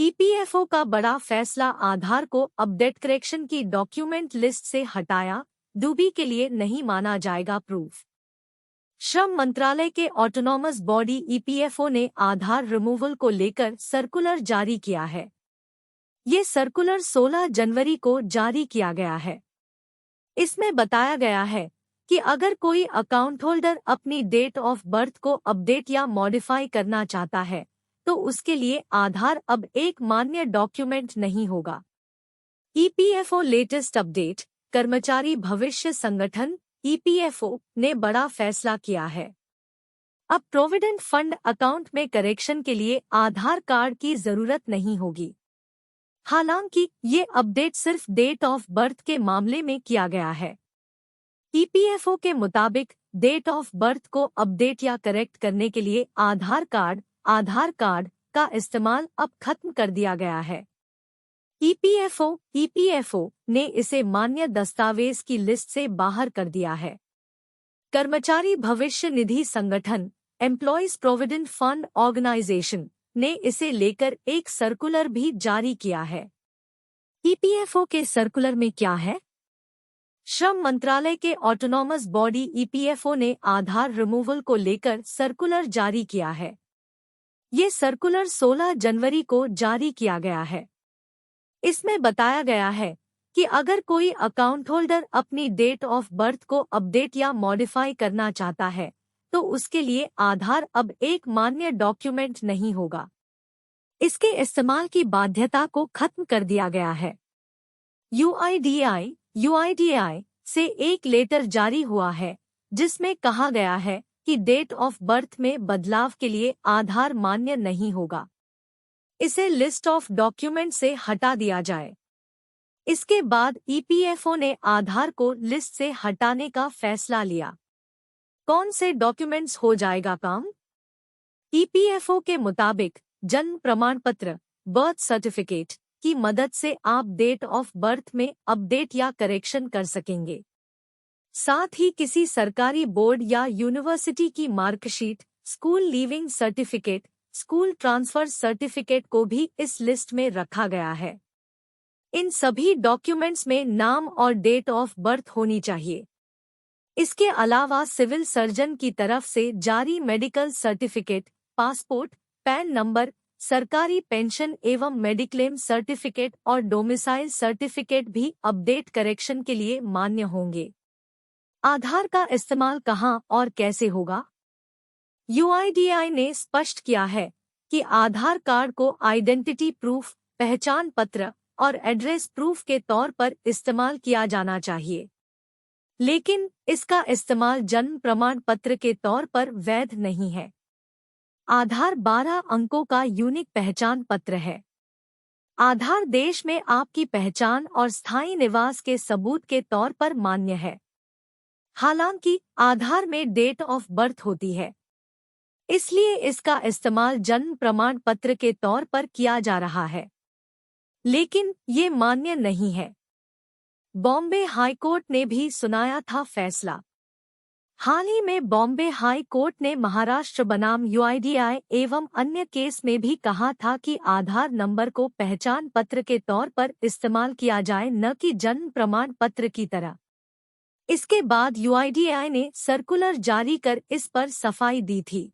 EPFO का बड़ा फैसला, आधार को अपडेट करेक्शन की डॉक्यूमेंट लिस्ट से हटाया, डूबी के लिए नहीं माना जाएगा प्रूफ। श्रम मंत्रालय के ऑटोनॉमस बॉडी ईपीएफओ ने आधार रिमूवल को लेकर सर्कुलर जारी किया है। ये सर्कुलर 16 जनवरी को जारी किया गया है। इसमें बताया गया है कि अगर कोई अकाउंट होल्डर अपनी डेट ऑफ बर्थ को अपडेट या मॉडिफाई करना चाहता है तो उसके लिए आधार अब एक मान्य डॉक्यूमेंट नहीं होगा। EPFO latest update. कर्मचारी भविष्य संगठन ईपीएफओ ने बड़ा फैसला किया है। अब प्रोविडेंट फंड अकाउंट में करेक्शन के लिए आधार कार्ड की जरूरत नहीं होगी। हालांकि ये अपडेट सिर्फ डेट ऑफ बर्थ के मामले में किया गया है। ईपीएफओ के मुताबिक डेट ऑफ बर्थ को अपडेट या करेक्ट करने के लिए आधार कार्ड का इस्तेमाल अब खत्म कर दिया गया है। ईपीएफओ ने इसे मान्य दस्तावेज की लिस्ट से बाहर कर दिया है। कर्मचारी भविष्य निधि संगठन एम्प्लॉयज प्रोविडेंट फंड ऑर्गेनाइजेशन ने इसे लेकर एक सर्कुलर भी जारी किया है। ईपीएफओ के सर्कुलर में क्या है? श्रम मंत्रालय के ऑटोनॉमस बॉडी ईपीएफओ ने आधार रिमूवल को लेकर सर्कुलर जारी किया है। ये सर्कुलर 16 जनवरी को जारी किया गया है। इसमें बताया गया है कि अगर कोई अकाउंट होल्डर अपनी डेट ऑफ बर्थ को अपडेट या मॉडिफाई करना चाहता है तो उसके लिए आधार अब एक मान्य डॉक्यूमेंट नहीं होगा। इसके इस्तेमाल की बाध्यता को खत्म कर दिया गया है। यूआईडीआई से एक लेटर जारी हुआ है जिसमें कहा गया है कि डेट ऑफ बर्थ में बदलाव के लिए आधार मान्य नहीं होगा। इसे लिस्ट ऑफ डॉक्यूमेंट से हटा दिया जाए। इसके बाद ईपीएफओ ने आधार को लिस्ट से हटाने का फैसला लिया। कौन से डॉक्यूमेंट्स हो जाएगा काम? ईपीएफओ के मुताबिक जन्म प्रमाण पत्र बर्थ सर्टिफिकेट की मदद से आप डेट ऑफ बर्थ में अपडेट या करेक्शन कर सकेंगे। साथ ही किसी सरकारी बोर्ड या यूनिवर्सिटी की marksheet, school leaving certificate, school transfer certificate को भी इस लिस्ट में रखा गया है। इन सभी डॉक्यूमेंट्स में नाम और डेट ऑफ बर्थ होनी चाहिए। इसके अलावा सिविल सर्जन की तरफ से जारी medical certificate, passport, pan number, सरकारी पेंशन एवं मेडिक्लेम सर्टिफिकेट और डोमिसाइल सर्टिफिकेट भी अपडेट करेक्शन के लिए मान्य होंगे। आधार का इस्तेमाल कहां और कैसे होगा? यूआईडीआई ने स्पष्ट किया है कि आधार कार्ड को आइडेंटिटी प्रूफ, पहचान पत्र और एड्रेस प्रूफ के तौर पर इस्तेमाल किया जाना चाहिए, लेकिन इसका इस्तेमाल जन्म प्रमाण पत्र के तौर पर वैध नहीं है। आधार 12 अंकों का यूनिक पहचान पत्र है। आधार देश में आपकी पहचान और स्थायी निवास के सबूत के तौर पर मान्य है। हालांकि आधार में डेट ऑफ बर्थ होती है, इसलिए इसका इस्तेमाल जन्म प्रमाण पत्र के तौर पर किया जा रहा है, लेकिन ये मान्य नहीं है। बॉम्बे हाई कोर्ट ने भी सुनाया था फैसला। हाल ही में बॉम्बे हाई कोर्ट ने महाराष्ट्र बनाम यूआईडीआई एवं अन्य केस में भी कहा था कि आधार नंबर को पहचान पत्र के तौर पर इस्तेमाल किया जाए, न कि जन्म प्रमाण पत्र की तरह। इसके बाद यूआईडीआई ने सर्कुलर जारी कर इस पर सफाई दी थी।